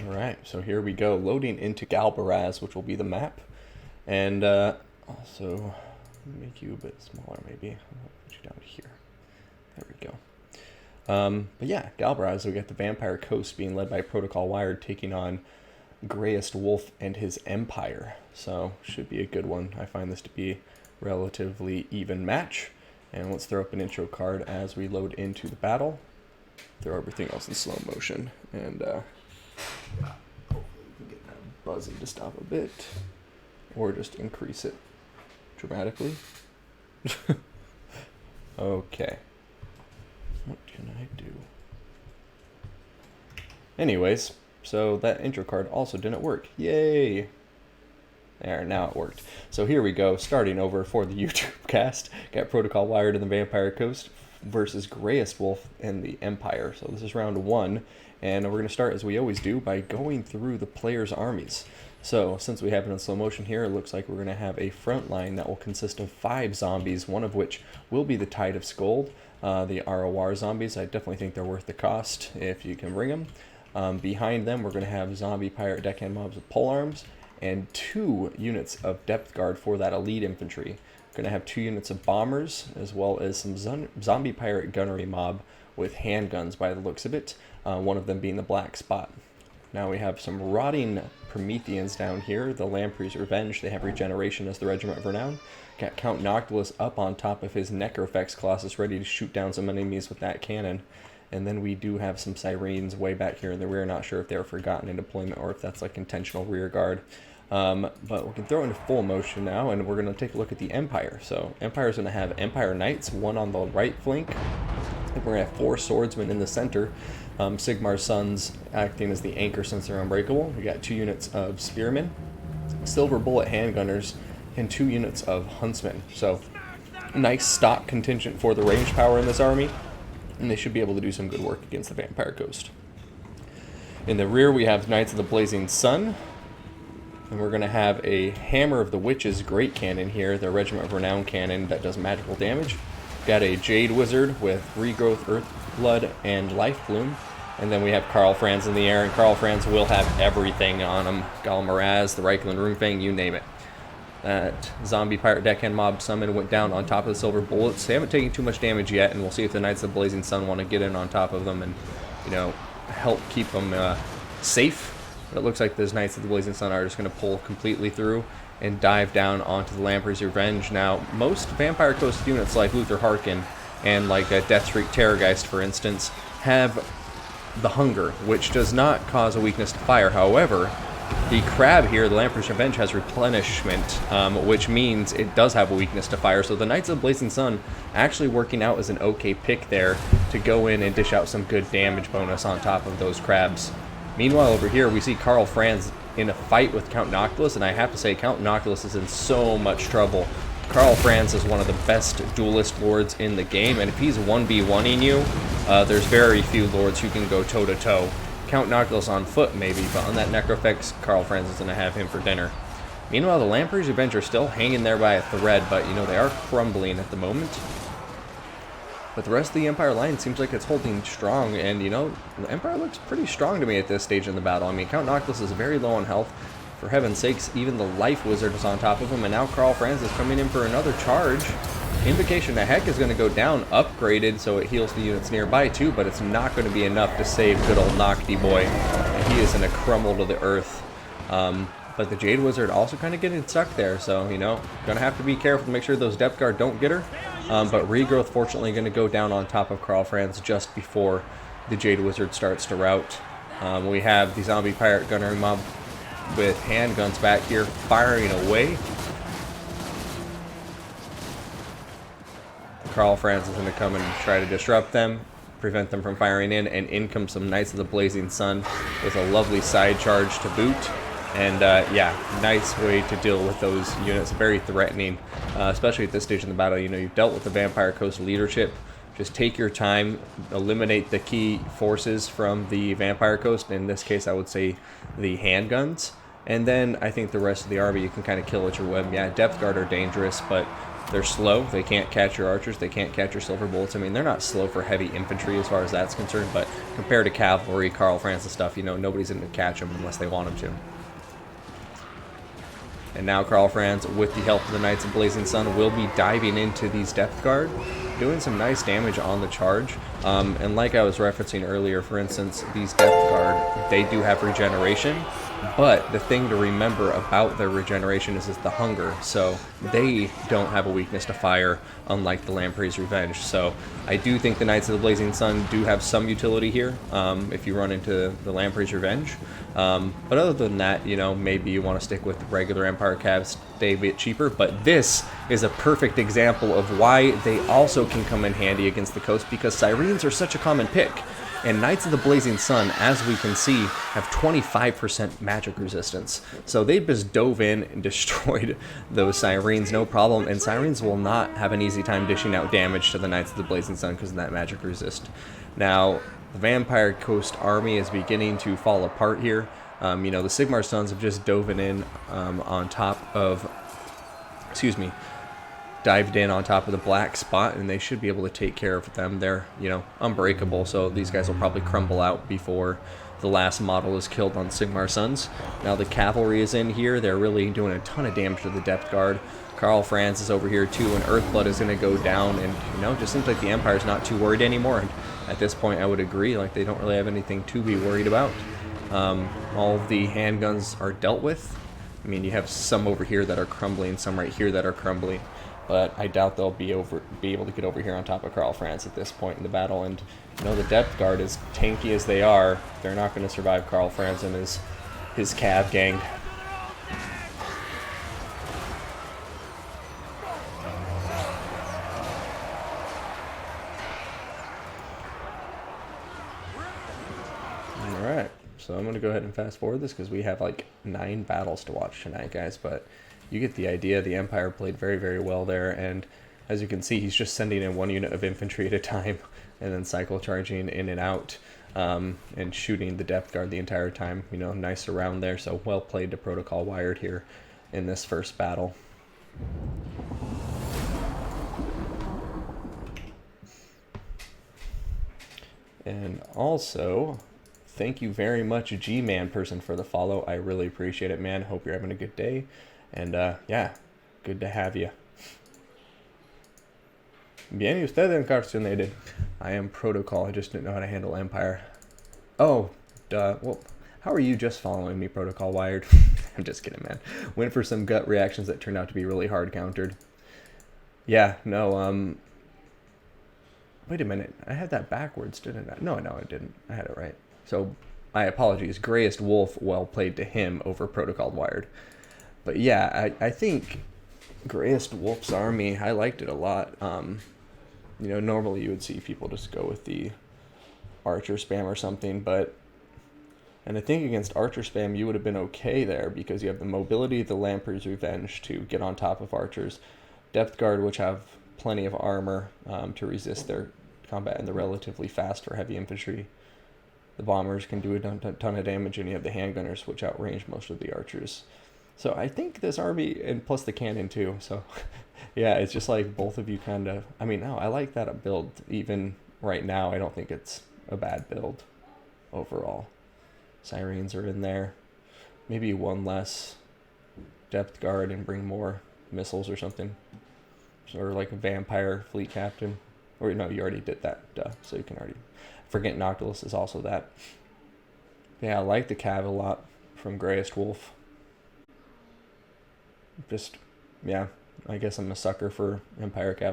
Alright, so here we go, loading into Galbaraz, which will be the map. And also make you a bit smaller maybe. I'll put you down here. There we go. But yeah, Galbaraz, we got the Vampire Coast being led by Protocol Wired, taking on Greyest Wolf and his Empire. So should be a good one. I find this to be a relatively even match. And let's throw up an intro card as we load into the battle. Throw everything else in slow motion. And hopefully we can get that buzzing to stop a bit. Or just increase it dramatically. Okay. What can I do? Anyways, so that intro card also didn't work. Yay! There, now it worked. So here we go, starting over for the YouTube cast. Got Protocol Wired in the Vampire Coast versus Greyest Wolf and the Empire. So this is round one, and we're going to start as we always do by going through the players' armies. So since we have it in slow motion here, it looks like we're going to have a front line that will consist of 5 zombies, one of which will be the Tide of Scold. The ROR zombies, I definitely think they're worth the cost if you can bring them. Behind them, we're going to have zombie pirate deckhand mobs with polearms, and 2 units of depth guard for that elite infantry. We're going to have 2 units of bombers, as well as some zombie pirate gunnery mob with handguns by the looks of it, one of them being the Black Spot. Now we have some rotting Prometheans down here, the Lamprey's Revenge. They have regeneration as the Regiment of Renown. Got Count Noctilus up on top of his Necrofex Colossus, ready to shoot down some enemies with that cannon. And then we do have some Sirens way back here in the rear. Not sure if they were forgotten in deployment or if that's like intentional rear guard. But we can throw into full motion now, and we're going to take a look at the Empire. So Empire's going to have Empire Knights, 1 on the right flank. And we're going to have 4 swordsmen in the center. Sigmar's Sons acting as the anchor since they're unbreakable. We got 2 units of Spearmen, Silver Bullet handgunners, and 2 units of Huntsmen. So nice stock contingent for the range power in this army, and they should be able to do some good work against the Vampire Coast. In the rear we have Knights of the Blazing Sun, and we're going to have a Hammer of the Witches Great Cannon here, the Regiment of Renown cannon that does magical damage. Got a Jade Wizard with Regrowth, Earth Blood, and Life Bloom. And then we have Karl Franz in the air, and Karl Franz will have everything on him. Galmaraz, the Reikland Runefang, you name it. That zombie pirate deckhand mob summon went down on top of the Silver Bullets. They haven't taken too much damage yet, and we'll see if the Knights of the Blazing Sun want to get in on top of them and, you know, help keep them safe. But it looks like those Knights of the Blazing Sun are just going to pull completely through and dive down onto the Lamprey's Revenge. Now, most Vampire Coast units like Luther Harkin and like Deathstreak Terrorgeist, for instance, have the Hunger, which does not cause a weakness to fire. However, the Crab here, the Lamprey's Revenge, has replenishment, which means it does have a weakness to fire. So the Knights of the Blazing Sun actually working out as an okay pick there to go in and dish out some good damage bonus on top of those Crabs. Meanwhile, over here, we see Karl Franz in a fight with Count Noctilus, and I have to say, Count Noctilus is in so much trouble. Karl Franz is one of the best duelist lords in the game, and if he's 1v1ing you, there's very few lords who can go toe-to-toe. Count Noctilus on foot, maybe, but on that Necrofex, Karl Franz is going to have him for dinner. Meanwhile, the Lamprey's Revenge are still hanging there by a thread, but, you know, they are crumbling at the moment. But the rest of the Empire line seems like it's holding strong, and, you know, the Empire looks pretty strong to me at this stage in the battle. I mean, Count Noctilus is very low on health. For heaven's sakes, even the Life Wizard is on top of him, and now Karl Franz is coming in for another charge. Invocation of Heck is going to go down, upgraded, so it heals the units nearby too, but it's not going to be enough to save good old Nocti boy. And he is going to crumble to the earth. But the Jade Wizard also kind of getting stuck there, so, you know, going to have to be careful to make sure those Depth Guard don't get her. But Regrowth, fortunately, going to go down on top of Karl Franz just before the Jade Wizard starts to rout. We have the Zombie Pirate Gunnery Mob with handguns back here firing away. Karl Franz is going to come and try to disrupt them, prevent them from firing in comes some Knights of the Blazing Sun with a lovely side charge to boot. And yeah, nice way to deal with those units. Very threatening, especially at this stage in the battle. You know, you've dealt with the Vampire Coast leadership. Just take your time, eliminate the key forces from the Vampire Coast. In this case, I would say the handguns. And then I think the rest of the army you can kind of kill at your whim. Yeah, Depth Guard are dangerous, but They're slow. They can't catch your archers. They can't catch your silver bullets. I mean, they're not slow for heavy infantry as far as that's concerned, but compared to cavalry, Karl Franz and stuff, nobody's going to catch them unless they want them to. And now Karl Franz, with the help of the Knights of Blazing Sun, will be diving into these Depth Guard, doing some nice damage on the charge. And like I was referencing earlier, for instance, these Depth Guard, they do have regeneration, but the thing to remember about their regeneration is the hunger. So they don't have a weakness to fire, unlike the Lamprey's Revenge. So I do think the Knights of the Blazing Sun do have some utility here if you run into the Lamprey's Revenge. But other than that, maybe you want to stick with regular Empire Cavs, stay a bit cheaper. But this is a perfect example of why they also can come in handy against the coast, because Syrenes are such a common pick. And Knights of the Blazing Sun, as we can see, have 25% magic resistance. So they just dove in and destroyed those Syrenes, no problem. And Syrenes will not have an easy time dishing out damage to the Knights of the Blazing Sun because of that magic resist. Now, the Vampire Coast army is beginning to fall apart here. The Sigmar Sons have just dove in on top of, dived in on top of the black spot, and they should be able to take care of them. They're, unbreakable, so these guys will probably crumble out before the last model is killed on Sigmar Sons. Now the cavalry is in here. They're really doing a ton of damage to the Depth Guard. Karl Franz is over here too, and Earthblood is going to go down, and, it just seems like the Empire's not too worried anymore. And at this point, I would agree, like, they don't really have anything to be worried about. All of the handguns are dealt with. I mean, you have some over here that are crumbling, some right here that are crumbling. But I doubt they'll be able to get over here on top of Karl Franz at this point in the battle. And the Depth Guard, as tanky as they are, they're not going to survive Karl Franz and his Cav gang. All right, so I'm going to go ahead and fast forward this because we have like 9 battles to watch tonight, guys. But you get the idea. The Empire played very, very well there, and as you can see, he's just sending in 1 unit of infantry at a time and then cycle charging in and out and shooting the Depth Guard the entire time. Nice around there, so well played to Protocol Wired here in this first battle. And also, thank you very much, G-Man person, for the follow. I really appreciate it, man. Hope you're having a good day. And, yeah, good to have you. Bien, usted encarcelated. I am Protocol. I just didn't know how to handle Empire. Oh, duh. Well, how are you just following me, Protocol Wired? I'm just kidding, man. Went for some gut reactions that turned out to be really hard countered. Yeah, no, wait a minute. I had that backwards, didn't I? No, I didn't. I had it right. So, my apologies. Greyest Wolf, well played to him over Protocol Wired. But yeah, I think Greyest Wolf's army, I liked it a lot. Normally you would see people just go with the archer spam or something, and I think against archer spam you would have been okay there because you have the mobility of the Lamprey's Revenge to get on top of archers, Depth Guard, which have plenty of armor to resist their combat, and they're relatively fast for heavy infantry. The bombers can do a ton of damage, and you have the handgunners, which outrange most of the archers. So I think this army, and plus the cannon too, so yeah, it's just like both of you kind of, no, I like that build. Even right now, I don't think it's a bad build overall. Syrenes are in there. Maybe 1 less Depth Guard and bring more missiles or something. Or like a Vampire Fleet Captain. Or no, you already did that, duh, so you can already. Forget Noctilus is also that. Yeah, I like the Cav a lot from Greyest Wolf. Just, yeah, I guess I'm a sucker for Empire Cav.